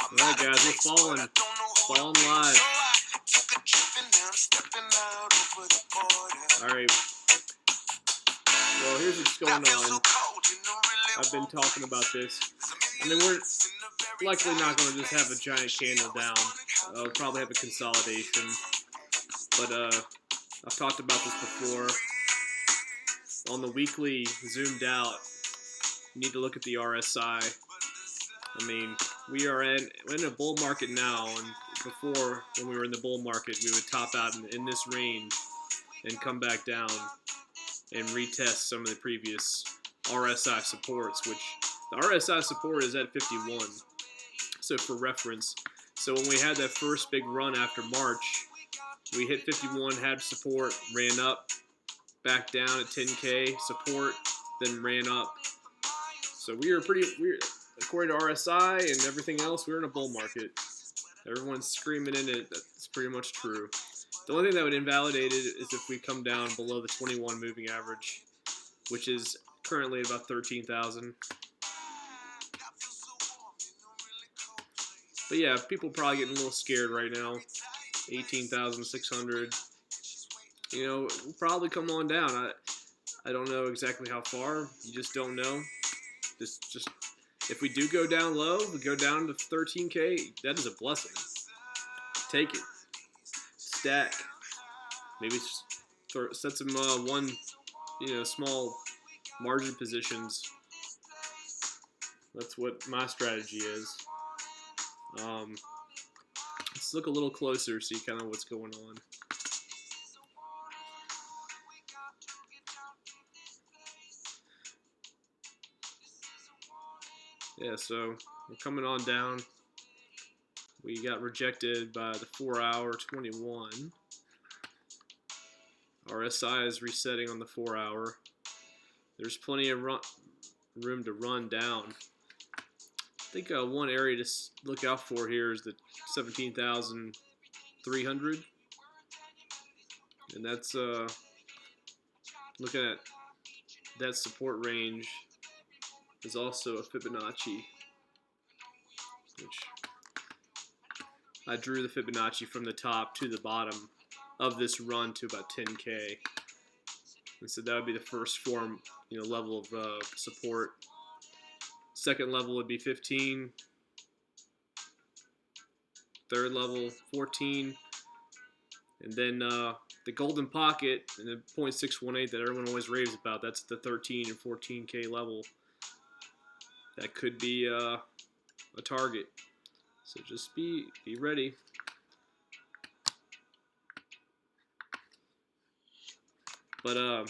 Alright guys, we're falling live. Alright. Well, here's what's going on. I've been talking about this. I mean, we're likely not going to just have a giant candle down. We'll probably have a consolidation. But I've talked about this before. On the weekly zoomed out, you need to look at the RSI. I mean, we're in a bull market now, and before, when we were in the bull market, we would top out in this range and come back down and retest some of the previous RSI supports, which the RSI support is at 51. So for reference, so when we had that first big run after March, we hit 51, had support, ran up, back down at 10K support, then ran up. So we were according to RSI and everything else, we're in a bull market. Everyone's screaming in it. That's pretty much true. The only thing that would invalidate it is if we come down below the 21 moving average, which is currently at about 13,000. But yeah, people probably getting a little scared right now. 18,600. You know, we'll probably come on down. I don't know exactly how far. You just don't know. Just if we do go down low, we go down to 13K. That is a blessing. Take it. Stack. Maybe set some small margin positions. That's what my strategy is. Let's look a little closer, see kind of what's going on. Yeah, so we're coming on down. We got rejected by the 4-hour 21. RSI is resetting on the 4-hour. There's plenty of room to run down. I think one area to look out for here is the 17,300. And that's looking at that support range is also a Fibonacci, which I drew the Fibonacci from the top to the bottom of this run to about 10K. And so that would be the first level of support. Second level would be 15. Third level, 14. And then the golden pocket and the 0.618 that everyone always raves about, that's the 13 and 14K level. That could be a target. So just be ready. But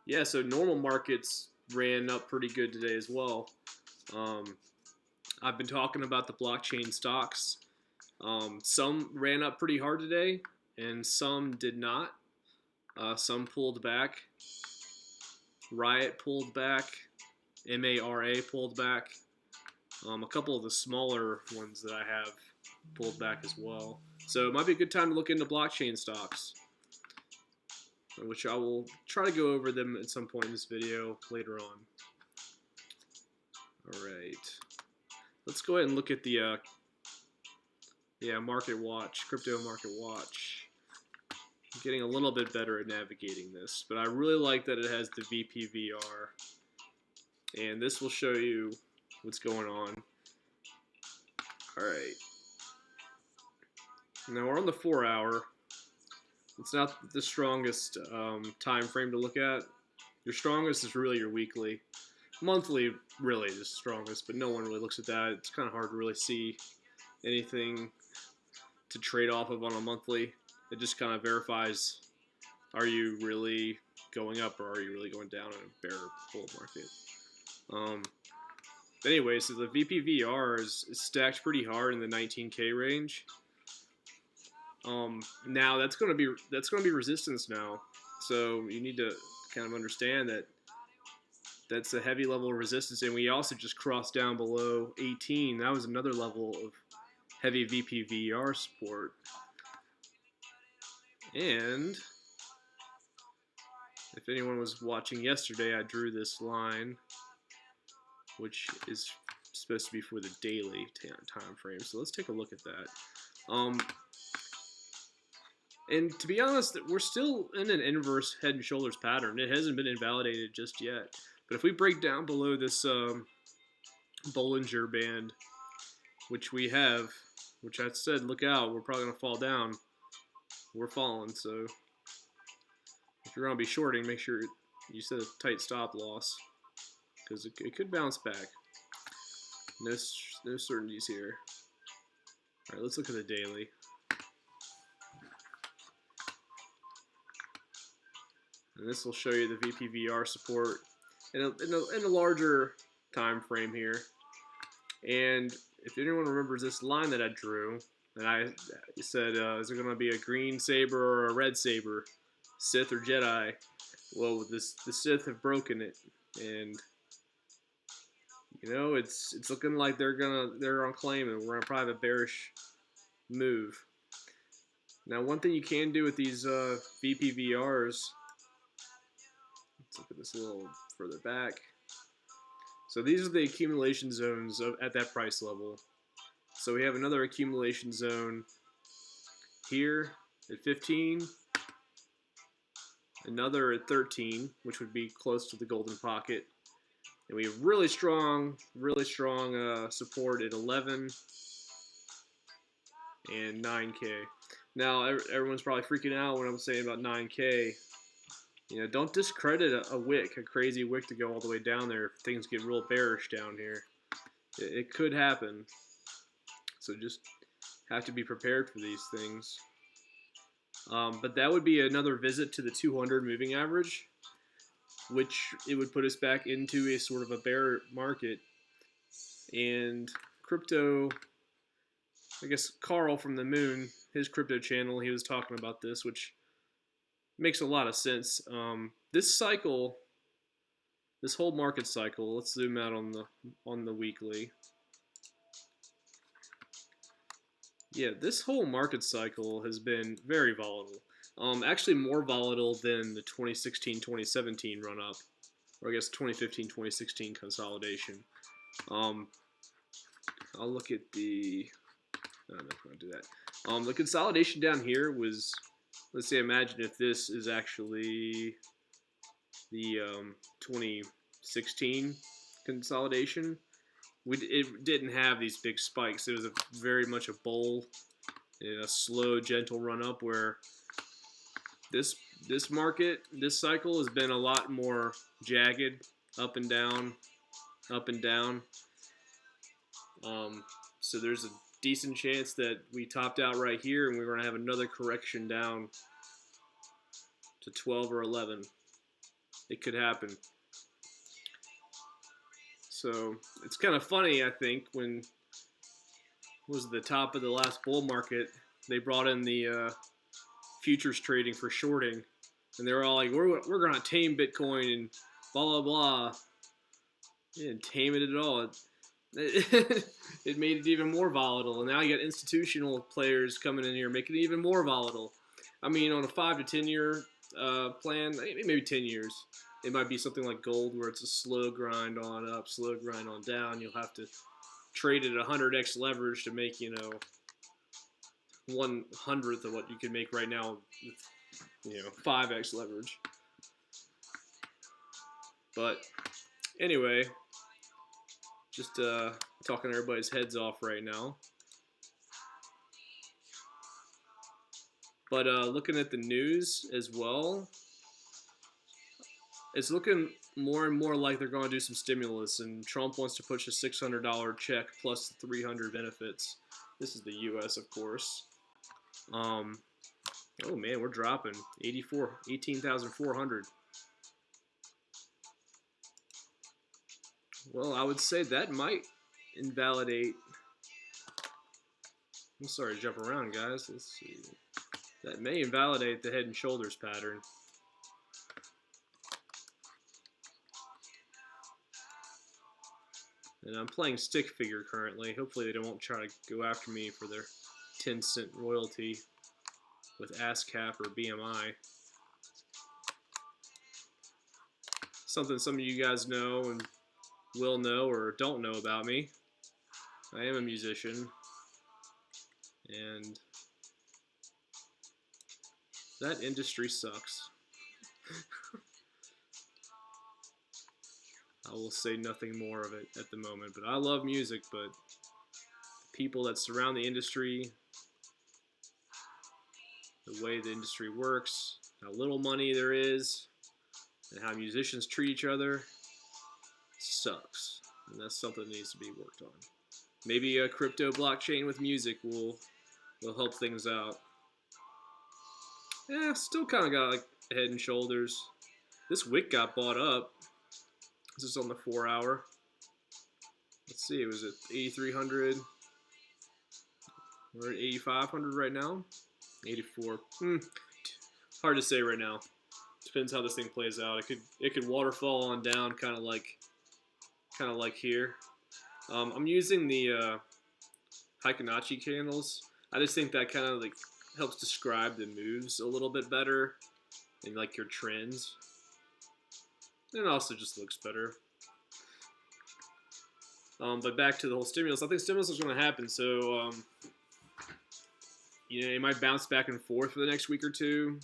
yeah, so normal markets ran up pretty good today as well. I've been talking about the blockchain stocks. Some ran up pretty hard today, and some did not. Some pulled back. Riot pulled back. MARA pulled back. A couple of the smaller ones that I have pulled back as well. So it might be a good time to look into blockchain stocks, which I will try to go over them at some point in this video later on. Alright. Let's go ahead and look at the Market Watch, Crypto Market Watch. I'm getting a little bit better at navigating this, but I really like that it has the VPVR. And this will show you what's going on. Alright. Now we're on the 4-hour. It's not the strongest time frame to look at. Your strongest is really your weekly. Monthly really is the strongest, but no one really looks at that. It's kind of hard to really see anything to trade off of on a monthly. It just kind of verifies, are you really going up or are you really going down in a bear bull market? Anyway, so the VPVR is stacked pretty hard in the 19K range. Now that's gonna be resistance now. So you need to kind of understand that that's a heavy level of resistance, and we also just crossed down below 18. That was another level of heavy VPVR support. And if anyone was watching yesterday, I drew this line, which is supposed to be for the daily time frame. So let's take a look at that. And to be honest, we're still in an inverse head and shoulders pattern. It hasn't been invalidated just yet. But if we break down below this Bollinger Band, which we have, which I said, look out, we're probably going to fall down. We're falling, so if you're going to be shorting, make sure you set a tight stop loss, because it could bounce back. No certainties here. All right, let's look at the daily. And this will show you the VPVR support in a larger time frame here. And if anyone remembers this line that I drew, and I said, is it going to be a green saber or a red saber, Sith or Jedi? Well, the Sith have broken it, and you know it's looking like they're on claim, and we're gonna probably have a bearish move. Now, one thing you can do with these VPVRs, let's look at this a little further back. So these are the accumulation zones at that price level. So we have another accumulation zone here at 15, another at 13, which would be close to the golden pocket, and we have really strong support at 11 and 9K. Now everyone's probably freaking out when I'm saying about 9K. You know, don't discredit a wick, a crazy wick to go all the way down there if things get real bearish down here. It could happen. So just have to be prepared for these things. But that would be another visit to the 200 moving average, which it would put us back into a sort of a bear market. And crypto, I guess Carl from the Moon, his crypto channel, he was talking about this, which makes a lot of sense. This cycle, this whole market cycle, let's zoom out on the weekly. Yeah, this whole market cycle has been very volatile. Actually more volatile than the 2016-2017 run-up, or I guess 2015-2016 consolidation. I'll look at the... No, I'm not going to do that. The consolidation down here was... Let's say, imagine if this is actually the 2016 consolidation. It didn't have these big spikes. It was very much a bull, a slow, gentle run up. Where this market, this cycle has been a lot more jagged, up and down, up and down. So there's a decent chance that we topped out right here, and we're going to have another correction down to 12 or 11. It could happen. So it's kind of funny, I think, when it was the top of the last bull market, they brought in the futures trading for shorting, and they were all like, we're going to tame Bitcoin and blah, blah, blah. They didn't tame it at all. It made it even more volatile, and now you got institutional players coming in here making it even more volatile. I mean, on a 5 to 10 year plan, maybe 10 years, it might be something like gold where it's a slow grind on up, slow grind on down. You'll have to trade at 100x leverage to make, 1/100th of what you can make right now with, 5x leverage. But anyway, just talking everybody's heads off right now. But looking at the news as well, it's looking more and more like they're going to do some stimulus, and Trump wants to push a $600 check plus the 300 benefits. This is the U.S., of course. Oh man, we're dropping 18,400. Well, I would say that might invalidate. I'm sorry to jump around, guys. Let's see. That may invalidate the head and shoulders pattern. And I'm playing stick figure currently. Hopefully they won't try to go after me for their 10-cent royalty with ASCAP or BMI. Something some of you guys know and will know or don't know about me. I am a musician, and that industry sucks. I will say nothing more of it at the moment, but I love music, but the people that surround the industry, the way the industry works, how little money there is, and how musicians treat each other sucks. And that's something that needs to be worked on. Maybe a crypto blockchain with music will help things out. Yeah, still kind of got like head and shoulders. This wick got bought up. This is on the 4 hour. Let's see, it was at 8,300. We're at 8,500 right now. 84. Hard to say right now. Depends how this thing plays out. It could waterfall on down, kind of like here. I'm using the Hikinachi candles. I just think that kind of like helps describe the moves a little bit better and like your trends. And it also just looks better. But back to the whole stimulus. I think stimulus is going to happen. So, you know, it might bounce back and forth for the next week or two.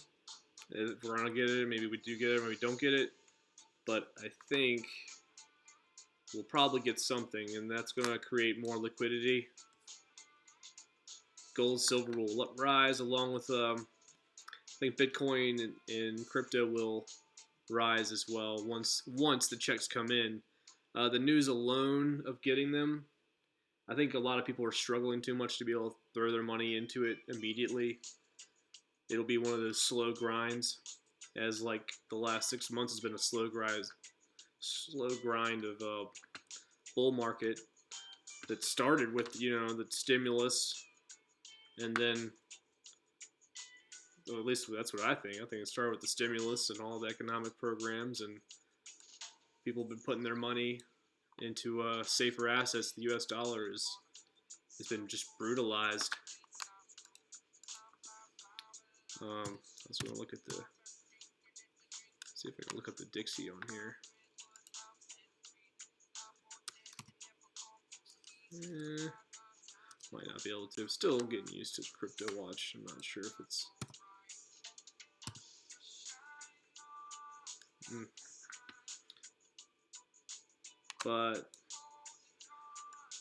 If we're going to get it, maybe we do get it, maybe we don't get it. But I think we'll probably get something, and that's going to create more liquidity. Gold, silver will rise, along with, I think Bitcoin and crypto will rise as well once the checks come in. The news alone of getting them, I think a lot of people are struggling too much to be able to throw their money into it immediately. It'll be one of those slow grinds, as like the last 6 months has been a slow grind of bull market that started with, you know, the stimulus, and then, well, at least that's what I think. I think it started with the stimulus and all the economic programs, and people have been putting their money into safer assets. The U.S. dollar has been just brutalized. Let's go look at see if I can look up the Dixie on here. Might not be able to. Still getting used to Crypto Watch. I'm not sure if it's. But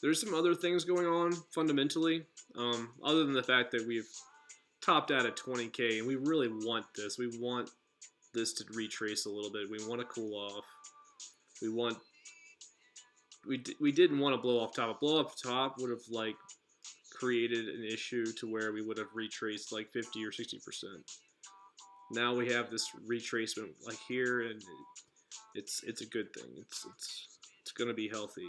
there's some other things going on fundamentally, other than the fact that we've topped out at 20K, and we really want this. We want this to retrace a little bit. We want to cool off. We didn't want to blow off top. A blow off top would have like created an issue to where we would have retraced like 50 or 60%. Now we have this retracement like here, and it's a good thing. It's gonna be healthy.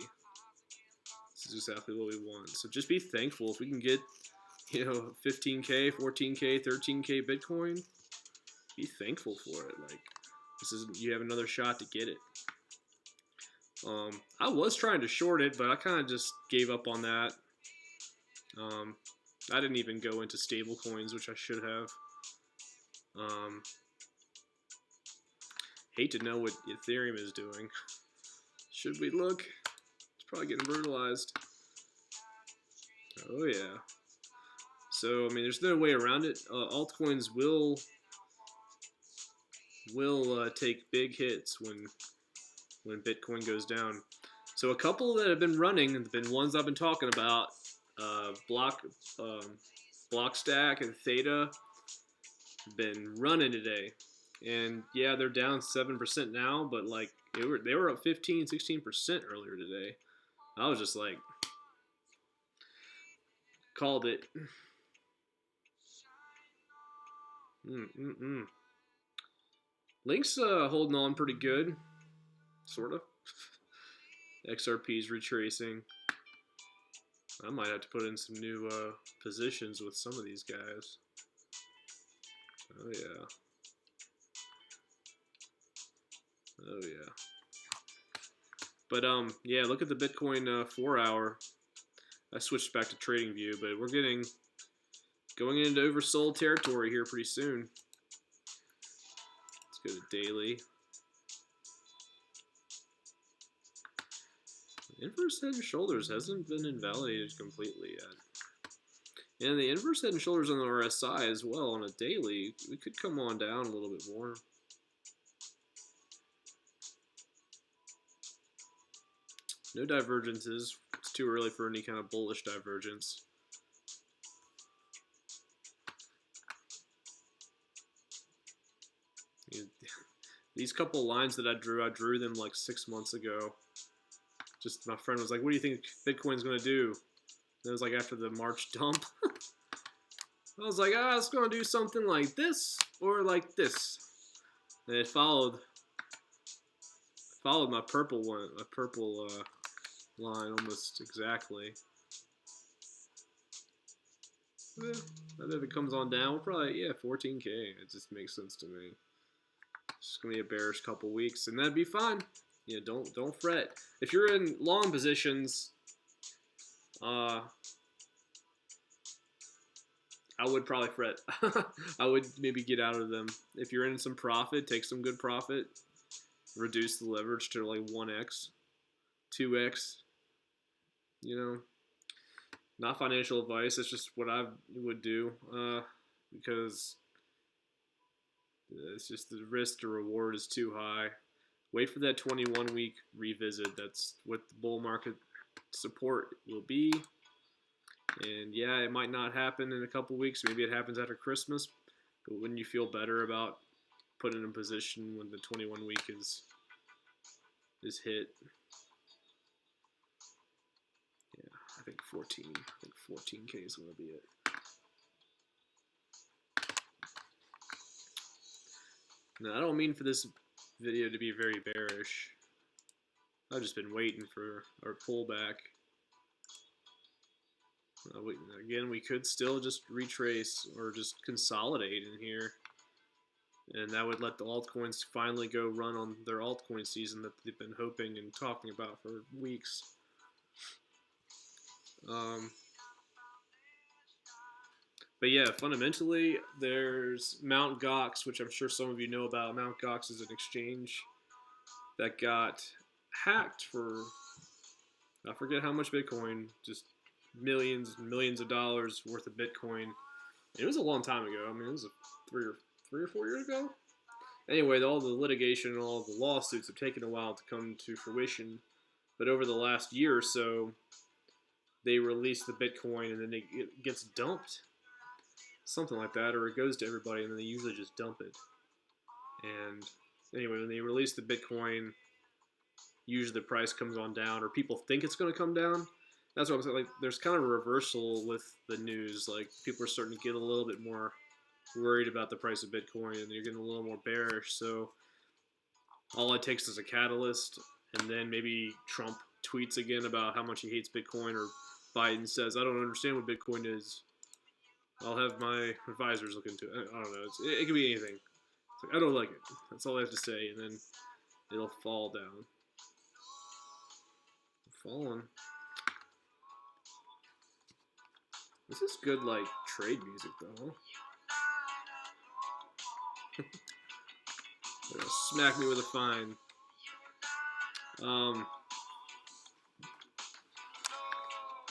This is exactly what we want. So just be thankful if we can get, you know, 15K, 14K, 13K Bitcoin. Be thankful for it. Like, this is, you have another shot to get it. I was trying to short it, but I kind of just gave up on that. I didn't even go into stable coins, which I should have. Hate to know what Ethereum is doing. Should we look? It's probably getting brutalized. Oh yeah. So I mean, there's no way around it. Altcoins will take big hits when Bitcoin goes down. So a couple that have been running have been ones I've been talking about. Blockstack and Theta have been running today. And yeah, they're down 7% now, but like they were up 15, 16% earlier today. I was just like, called it. Link's holding on pretty good, sort of. XRP's retracing. I might have to put in some new positions with some of these guys. Oh yeah. Oh yeah. But yeah, look at the Bitcoin 4 hour. I switched back to trading view, but we're going into oversold territory here pretty soon. Let's go to daily. Inverse head and shoulders hasn't been invalidated completely yet. And the inverse head and shoulders on the RSI as well on a daily, we could come on down a little bit more. No divergences. It's too early for any kind of bullish divergence. These couple lines that I drew them like 6 months ago. Just my friend was like, what do you think Bitcoin's going to do? And it was like after the March dump. I was like, it's going to do something like this or like this. And it followed my purple one, my purple line almost exactly. Yeah, if it comes on down, we'll probably, 14K. It just makes sense to me. It's just gonna be a bearish couple weeks, and that'd be fine. Yeah, don't fret. If you're in long positions, I would probably fret. I would maybe get out of them. If you're in some profit, take some good profit. Reduce the leverage to like 1x, 2x. You know, not financial advice. It's just what I would do because it's just the risk to reward is too high. Wait for that 21-week revisit. That's what the bull market support will be. And yeah, it might not happen in a couple weeks. Maybe it happens after Christmas. But wouldn't you feel better about putting in position when the 21-week is hit? Yeah, I think 14K is going to be it. Now, I don't mean for this video to be very bearish. I've just been waiting for our pullback. Again, we could still just retrace or just consolidate in here. And that would let the altcoins finally go run on their altcoin season that they've been hoping and talking about for weeks. But yeah, fundamentally, there's Mt. Gox, which I'm sure some of you know about. Mt. Gox is an exchange that got hacked for, I forget how much Bitcoin, just millions and millions of dollars worth of Bitcoin. It was a long time ago. I mean, it was three or 4 years ago. Anyway, all the litigation and all the lawsuits have taken a while to come to fruition. But over the last year or so, they release the Bitcoin and then it gets dumped. Something like that, or it goes to everybody and then they usually just dump it. And anyway, when they release the Bitcoin, usually the price comes on down, or people think it's going to come down. That's what I'm saying. Like, there's kind of a reversal with the news. Like, people are starting to get a little bit more worried about the price of Bitcoin, and they're getting a little more bearish. So all it takes is a catalyst, and then maybe Trump tweets again about how much he hates Bitcoin, or Biden says, I don't understand what Bitcoin is. I'll have my advisors look into it. I don't know. It could be anything. It's like, I don't like it. That's all I have to say, and then it'll fall down. Falling. This is good, like, trade music, though. They're gonna smack me with a fine.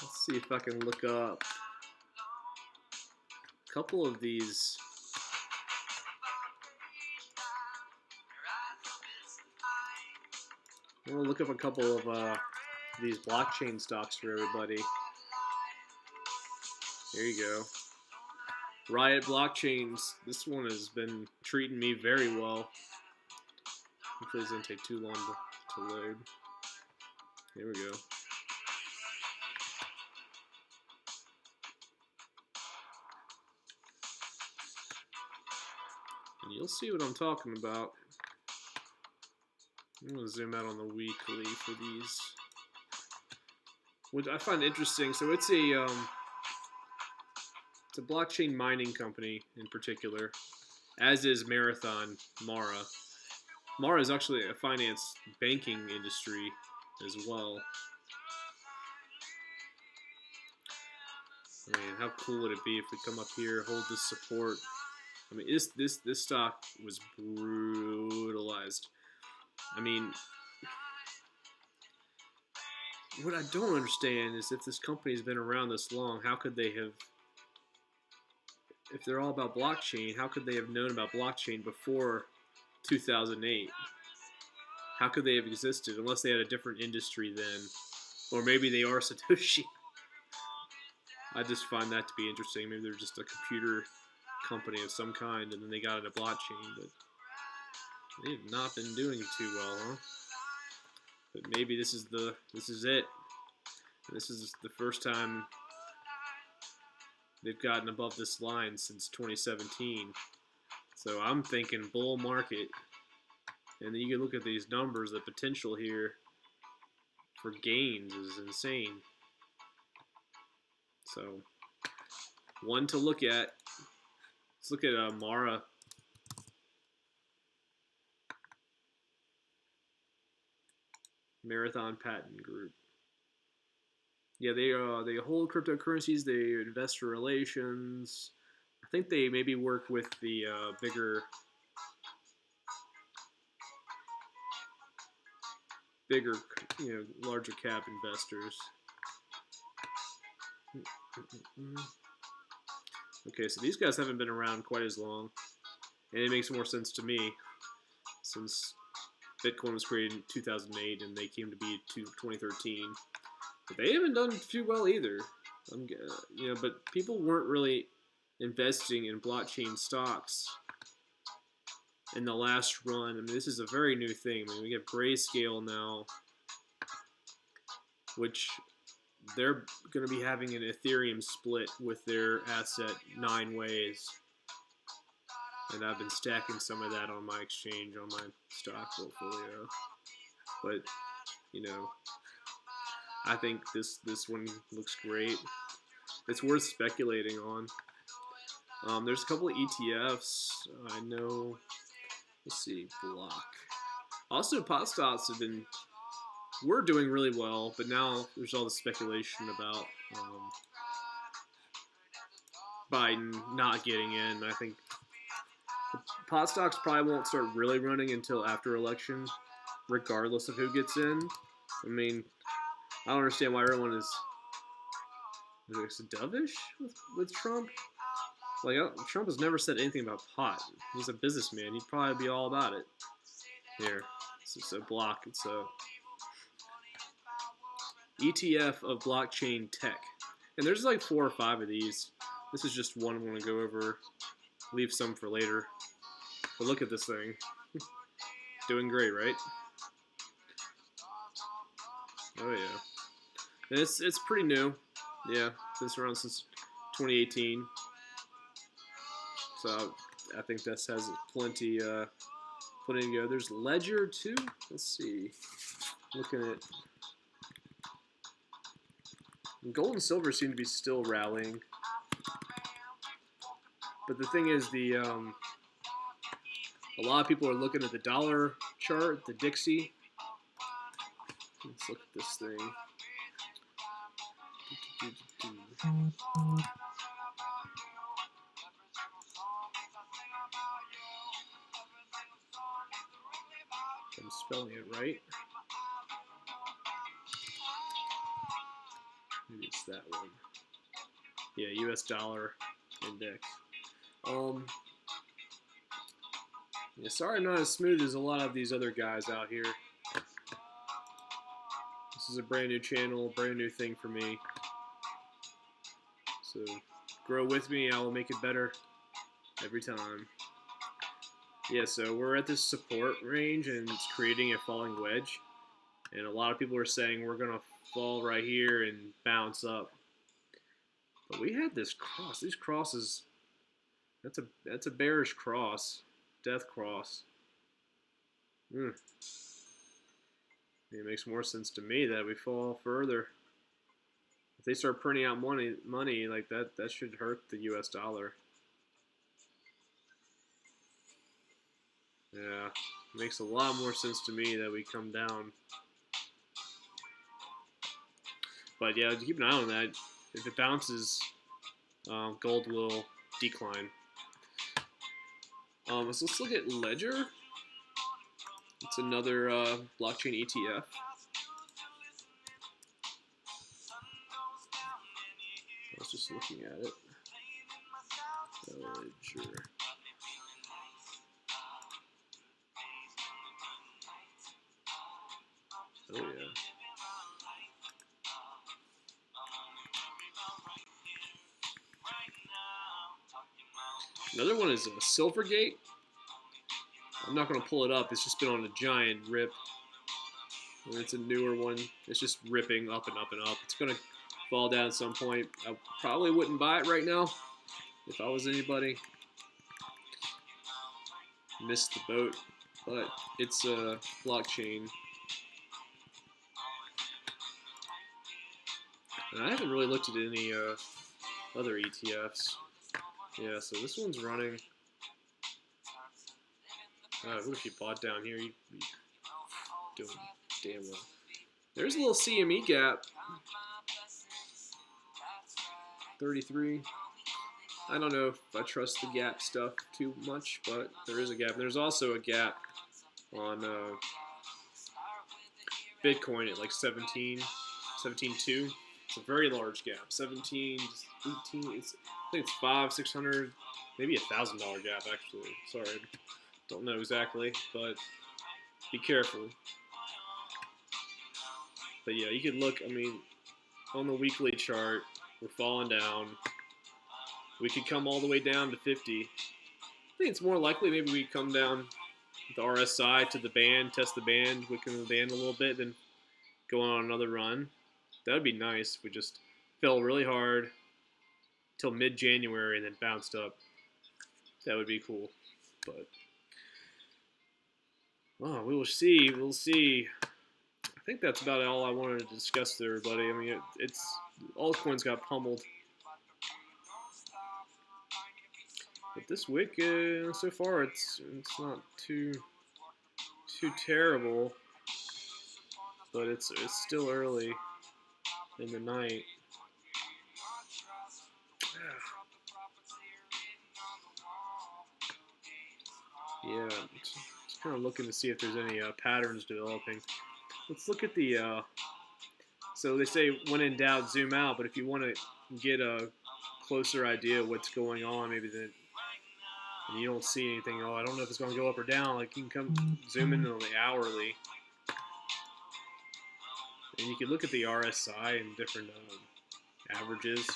Let's see if I can look up a couple of these. I'm gonna look up a couple of these blockchain stocks for everybody. There you go. Riot Blockchains. This one has been treating me very well. Hopefully it doesn't take too long to load. Here we go. And you'll see what I'm talking about. I'm going to zoom out on the weekly for these. Which I find interesting. So it's a blockchain mining company in particular, as is Marathon Mara. Mara is actually a finance banking industry as well. I mean, how cool would it be if we come up here, hold this support? I mean, this stock was brutalized. I mean, what I don't understand is if this company's been around this long, how could they have, if they're all about blockchain, how could they have known about blockchain before 2008? How could they have existed unless they had a different industry then? Or maybe they are Satoshi. I just find that to be interesting. Maybe they're just a computer company of some kind and then they got into blockchain, but they have not been doing too well, huh? But maybe this is it. This is the first time they've gotten above this line since 2017. So I'm thinking bull market. And then you can look at these numbers, the potential here for gains is insane. So, one to look at. Let's look at Mara. Marathon Patent Group. Yeah, they hold cryptocurrencies. They investor relations. I think they maybe work with the bigger, larger cap investors. Okay, so these guys haven't been around quite as long, and it makes more sense to me since Bitcoin was created in 2008 and they came to be in 2013. But they haven't done too well either. But people weren't really investing in blockchain stocks in the last run. I mean, this is a very new thing. I mean, we have Grayscale now, which they're going to be having an Ethereum split with their asset 9 ways. And I've been stacking some of that on my exchange, on my stock portfolio. But, I think this one looks great. It's worth speculating on. There's a couple of ETFs. I know. Let's see, Block. Also, pot stocks were doing really well, but now there's all the speculation about Biden not getting in. I think pot stocks probably won't start really running until after election, regardless of who gets in. I mean, I don't understand why everyone is dovish with Trump. Like, Trump has never said anything about pot. He's a businessman. He'd probably be all about it. Here, it's a block. It's a ETF of blockchain tech. And there's like 4 or 5 of these. This is just one I'm going to go over. Leave some for later. But look at this thing. Doing great, right? Oh, yeah. And it's pretty new. Yeah, it's been around since 2018. So I think this has plenty to go. There's Ledger too. Let's see. Looking at gold and silver seem to be still rallying, but the thing is, a lot of people are looking at the dollar chart, the Dixie. Let's look at this thing. I'm spelling it right. Maybe it's that one. Yeah, US dollar index. Yeah, sorry I'm not as smooth as a lot of these other guys out here. This is a brand new channel, brand new thing for me. So grow with me, I will make it better every time. Yeah, so we're at this support range and it's creating a falling wedge. And a lot of people are saying we're going to fall right here and bounce up. But we had this cross. These crosses, that's a bearish cross. Death cross. It makes more sense to me that we fall further. If they start printing out money like that, that should hurt the US dollar. Yeah, it makes a lot more sense to me that we come down. But yeah, keep an eye on that. If it bounces, gold will decline. So let's look at Ledger. It's another blockchain ETF. was just looking at it. VOYAGER. Oh yeah. Another one is a Silvergate. I'm not going to pull it up. It's just been on a giant rip. And it's a newer one. It's just ripping up and up and up. It's going to fall down at some point. I probably wouldn't buy it right now if I was anybody. Missed the boat, but it's a blockchain. And I haven't really looked at any other ETFs. Yeah, so this one's running. What if you bought down here? You'd be doing damn well. There's a little CME gap. 33. I don't know if I trust the gap stuff too much, but there is a gap. And there's also a gap on Bitcoin at like 17.2. It's a very large gap. 17, 18. I think it's $500, $600, maybe $1,000 gap actually. Sorry, don't know exactly, but be careful. But yeah, you could look. I mean, on the weekly chart, we're falling down. We could come all the way down to 50. I think it's more likely maybe we come down the RSI to the band, test the band, weaken the band a little bit, then go on another run. That would be nice if we just fell really hard till mid-January and then bounced up. That would be cool. But we will see. We'll see. I think that's about all I wanted to discuss with everybody. I mean, it's altcoins got pummeled. But this wick, so far, it's not too terrible. But it's still early in the night. Yeah, just kind of looking to see if there's any patterns developing. Let's look at the. So they say when in doubt, zoom out. But if you want to get a closer idea of what's going on, maybe then. And you don't see anything. Oh, I don't know if it's going to go up or down. Like you can come zoom in on the hourly. And you can look at the RSI and different averages.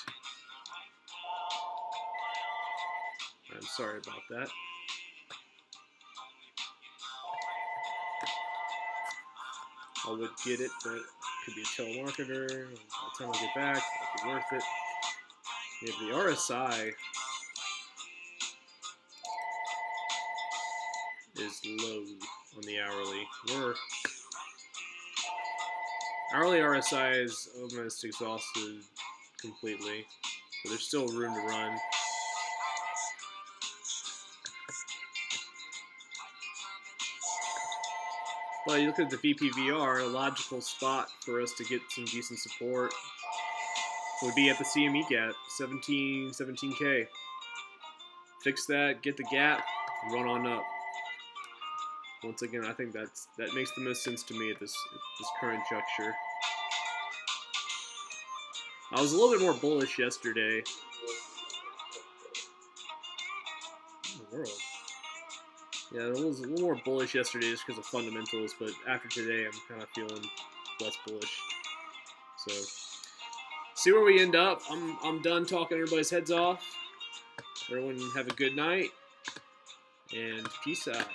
I'm sorry about that. I would get it, but it could be a telemarketer. By the time I get back, it'll be worth it. Yeah, the RSI is low on the hourly. Hourly RSI is almost exhausted completely, but there's still room to run. Well, you look at the VPVR, a logical spot for us to get some decent support would be at the CME gap, 17K. Fix that, get the gap, and run on up. Once again, I think that makes the most sense to me at this current juncture. I was a little bit more bullish yesterday. In the world. Yeah, I was a little more bullish yesterday just because of fundamentals, but after today, I'm kind of feeling less bullish. So, see where we end up. I'm done talking everybody's heads off. Everyone have a good night, and peace out.